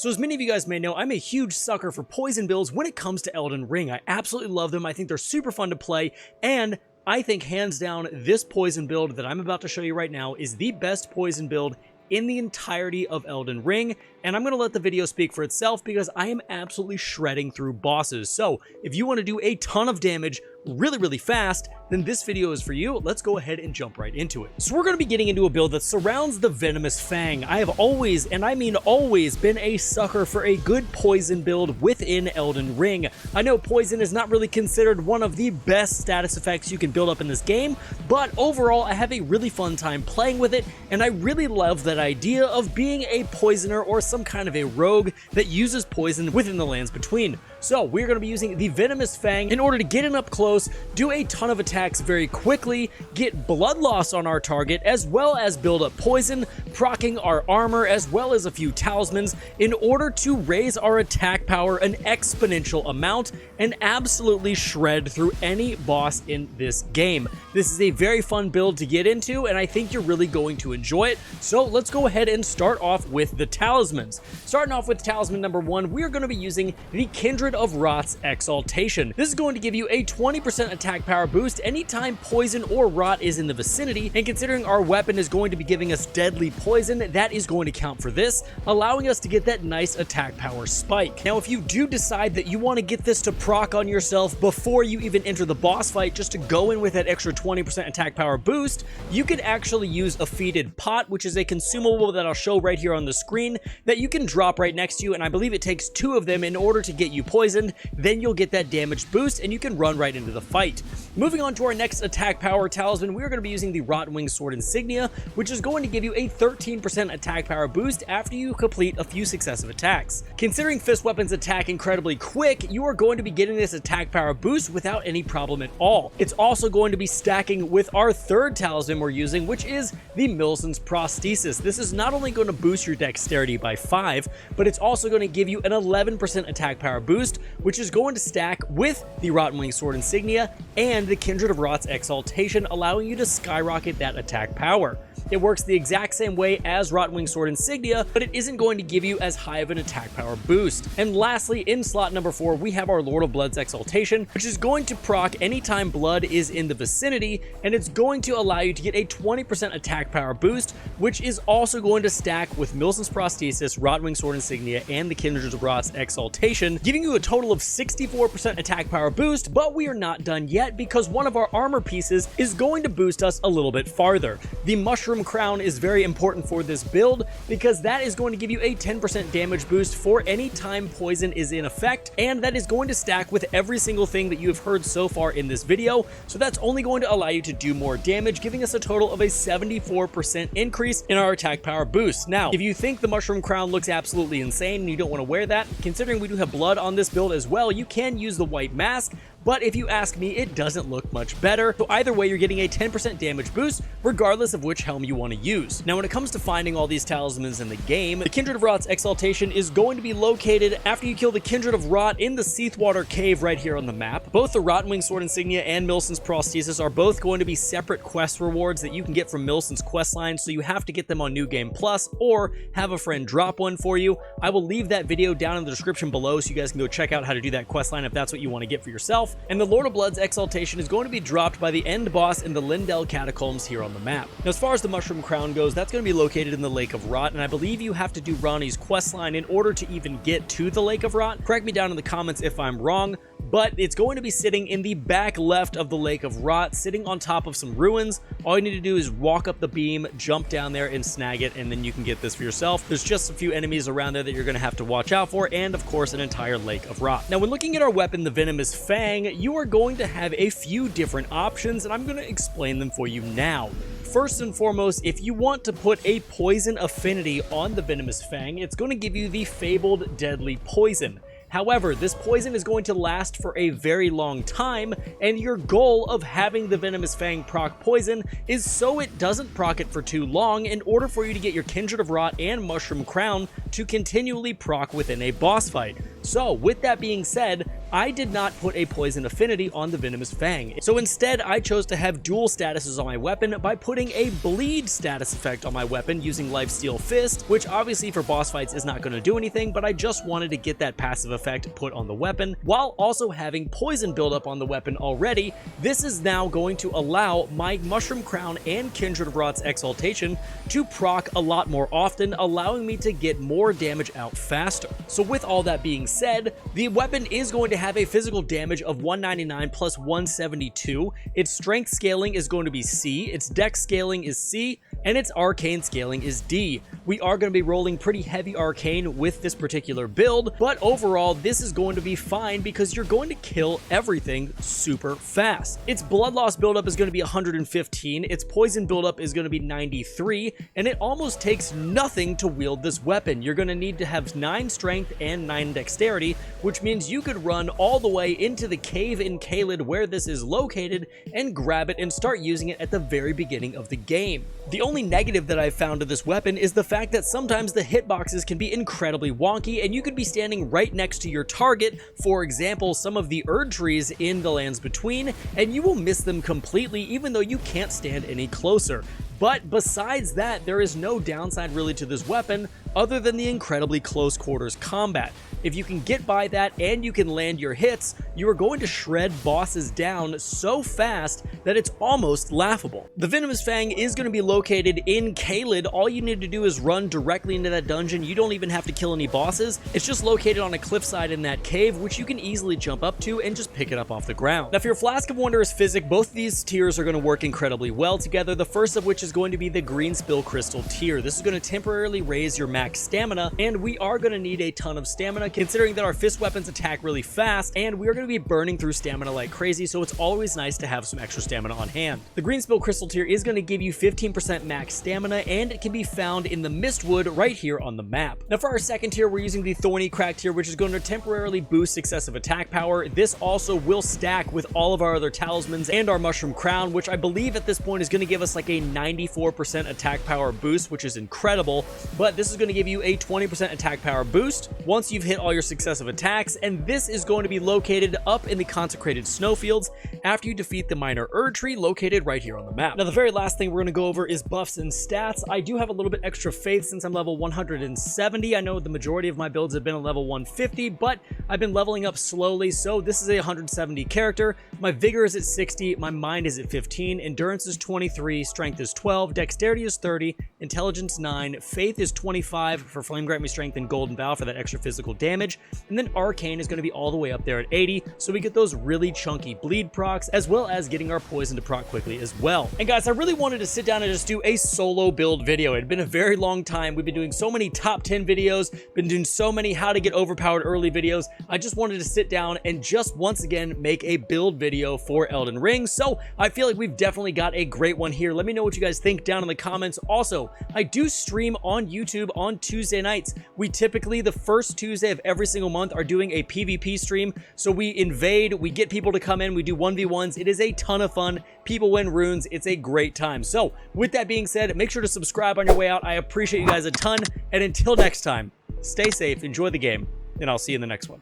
So as many of you guys may know, I'm a huge sucker for poison builds when it comes to Elden Ring. I absolutely love them. I think they're super fun to play, and I think hands down this poison build that I'm about to show you right now is the best poison build in the entirety of Elden Ring, and I'm going to let the video speak for itself because I am absolutely shredding through bosses. So if you want to do a ton of damage really fast, then this video is for you. Let's go ahead and jump right into it. So we're going to be getting into a build that surrounds the Venomous Fang. I have always, and I mean always, been a sucker for a good poison build within Elden Ring. I know poison is not really considered one of the best status effects you can build up in this game, but overall I have a really fun time playing with it, and I really love that idea of being a poisoner or some kind of a rogue that uses poison within the lands between. So we're going to be using the Venomous Fang in order to get in up close, do a ton of attacks very quickly, get blood loss on our target, as well as build up poison, proccing our armor, as well as a few talismans in order to raise our attack power an exponential amount and absolutely shred through any boss in this game. This is a very fun build to get into, and I think you're really going to enjoy it. So let's go ahead and start off with the talismans. Starting off with talisman number 1, we are going to be using the Kindred of Rot's Exaltation. This is going to give you a 20% attack power boost anytime poison or rot is in the vicinity, and considering our weapon is going to be giving us deadly poison, that is going to count for this, allowing us to get that nice attack power spike. Now, if you do decide that you want to get this to proc on yourself before you even enter the boss fight, just to go in with that extra 20% attack power boost, you could actually use a Fetid Pot, which is a consumable that I'll show right here on the screen that you can drop right next to you, and I believe it takes 2 of them in order to get you poisoned. Then you'll get that damage boost and you can run right into the fight. Moving on to our next attack power talisman, we're going to be using the Rotwing Sword Insignia, which is going to give you a 13% attack power boost after you complete a few successive attacks. Considering fist weapons attack incredibly quick, you are going to be getting this attack power boost without any problem at all. It's also going to be stacking with our third talisman we're using, which is the Milson's Prosthesis. This is not only going to boost your dexterity by 5, but it's also going to give you an 11% attack power boost, which is going to stack with the Rotwing Sword Insignia and the Kindred of Rot's Exaltation, allowing you to skyrocket that attack power. It works the exact same way as Rotwing Sword Insignia, but it isn't going to give you as high of an attack power boost. And lastly, in slot number 4, we have our Lord of Blood's Exaltation, which is going to proc anytime blood is in the vicinity, and it's going to allow you to get a 20% attack power boost, which is also going to stack with Milson's Prosthesis, Rotwing Sword Insignia, and the Kindred of Rot's Exaltation, giving you a total of 64% attack power boost. But we are not done yet, because one of our armor pieces is going to boost us a little bit farther. The Mushroom Crown is very important for this build because that is going to give you a 10% damage boost for any time poison is in effect, and that is going to stack with every single thing that you have heard so far in this video. So that's only going to allow you to do more damage, giving us a total of a 74% increase in our attack power boost. Now, if you think the Mushroom Crown looks absolutely insane and you don't want to wear that, considering we do have blood on this build as well, you can use the White Mask. But if you ask me, it doesn't look much better. So either way, you're getting a 10% damage boost, regardless of which helm you want to use. Now, when it comes to finding all these talismans in the game, the Kindred of Rot's Exaltation is going to be located after you kill the Kindred of Rot in the Seathwater Cave right here on the map. Both the Rotwing Sword Insignia and Milson's Prosthesis are both going to be separate quest rewards that you can get from Milson's questline, so you have to get them on New Game Plus or have a friend drop one for you. I will leave that video down in the description below so you guys can go check out how to do that questline if that's what you want to get for yourself. And the Lord of Blood's Exaltation is going to be dropped by the end boss in the Lindell Catacombs here on the map. Now, as far as the Mushroom Crown goes, that's going to be located in the Lake of Rot, and I believe you have to do Ronnie's questline in order to even get to the Lake of Rot. Correct me down in the comments if I'm wrong, but it's going to be sitting in the back left of the Lake of Rot, sitting on top of some ruins. All you need to do is walk up the beam, jump down there, and snag it, and then you can get this for yourself. There's just a few enemies around there that you're going to have to watch out for, and of course, an entire Lake of Rot. Now, when looking at our weapon, the Venomous Fang, you are going to have a few different options, and I'm going to explain them for you now. First and foremost, if you want to put a poison affinity on the Venomous Fang, it's going to give you the fabled Deadly Poison. However, this poison is going to last for a very long time, and your goal of having the Venomous Fang proc poison is so it doesn't proc it for too long in order for you to get your Kindred of Rot and Mushroom Crown to continually proc within a boss fight. So with that being said, I did not put a poison affinity on the Venomous Fang. So instead, I chose to have dual statuses on my weapon by putting a bleed status effect on my weapon using Lifesteal Fist, which obviously for boss fights is not going to do anything, but I just wanted to get that passive effect put on the weapon, while also having poison buildup on the weapon already. This is now going to allow my Mushroom Crown and Kindred of Rot's Exaltation to proc a lot more often, allowing me to get more damage out faster. So with all that being said, the weapon is going to have a physical damage of 199 plus 172. Its strength scaling is going to be C, its dex scaling is C, and its arcane scaling is D. We are going to be rolling pretty heavy arcane with this particular build, but overall this is going to be fine because you're going to kill everything super fast. Its blood loss buildup is going to be 115, its poison buildup is going to be 93, and it almost takes nothing to wield this weapon. You're going to need to have 9 strength and 9 dexterity, which means you could run all the way into the cave in Caelid where this is located and grab it and start using it at the very beginning of the game. The only negative that I've found to this weapon is the fact that sometimes the hitboxes can be incredibly wonky and you could be standing right next to your target, for example some of the Erd trees in the Lands Between, and you will miss them completely even though you can't stand any closer. But besides that, there is no downside really to this weapon other than the incredibly close quarters combat. If you can get by that and you can land your hits, you are going to shred bosses down so fast that it's almost laughable. The Venomous Fang is going to be located in Caelid. All you need to do is run directly into that dungeon. You don't even have to kill any bosses. It's just located on a cliffside in that cave, which you can easily jump up to and just pick it up off the ground. Now for your Flask of Wondrous Physic, both of these tiers are going to work incredibly well together. The first of which is going to be the Green Spill Crystal tier. This is going to temporarily raise your max stamina, and we are going to need a ton of stamina considering that our fist weapons attack really fast, and we are going to be burning through stamina like crazy, so it's always nice to have some extra stamina on hand. The Green Spill Crystal tier is going to give you 15% max stamina, and it can be found in the Mistwood right here on the map. Now for our second tier, we're using the Thorny Crack tier, which is going to temporarily boost excessive attack power. This also will stack with all of our other talismans and our Mushroom Crown, which I believe at this point is going to give us like a 94% attack power boost, which is incredible, but this is going to give you a 20% attack power boost once you've hit all your successive attacks, and this is going to be located up in the Consecrated Snowfields after you defeat the Minor Erd Tree located right here on the map. Now the very last thing we're going to go over is buffs and stats. I do have a little bit extra faith since I'm level 170. I know the majority of my builds have been on level 150, but I've been leveling up slowly, so this is a 170 character. My vigor is at 60, my mind is at 15, endurance is 23, strength is 12, dexterity is 30, intelligence 9, faith is 25 for Flame Grant Me Strength and Golden Vow for that extra physical damage, and then arcane is going to be all the way up there at 80, so we get those really chunky bleed procs, as well as getting our poison to proc quickly as well. And guys, I really wanted to sit down and just do a solo build video. It had been a very long time. We've been doing so many top 10 videos, been doing so many how to get overpowered early videos. I just wanted to sit down and just once again make a build video for Elden Ring, so I feel like we've definitely got a great one here. Let me know what you guys think down in the comments. Also, I do stream on YouTube on Tuesday nights. We typically, the first Tuesday of every single month, are doing a PvP stream. So we invade, we get people to come in, we do 1v1s. It is a ton of fun. People win runes. It's a great time. So with that being said, make sure to subscribe on your way out. I appreciate you guys a ton. And until next time, stay safe, enjoy the game, and I'll see you in the next one.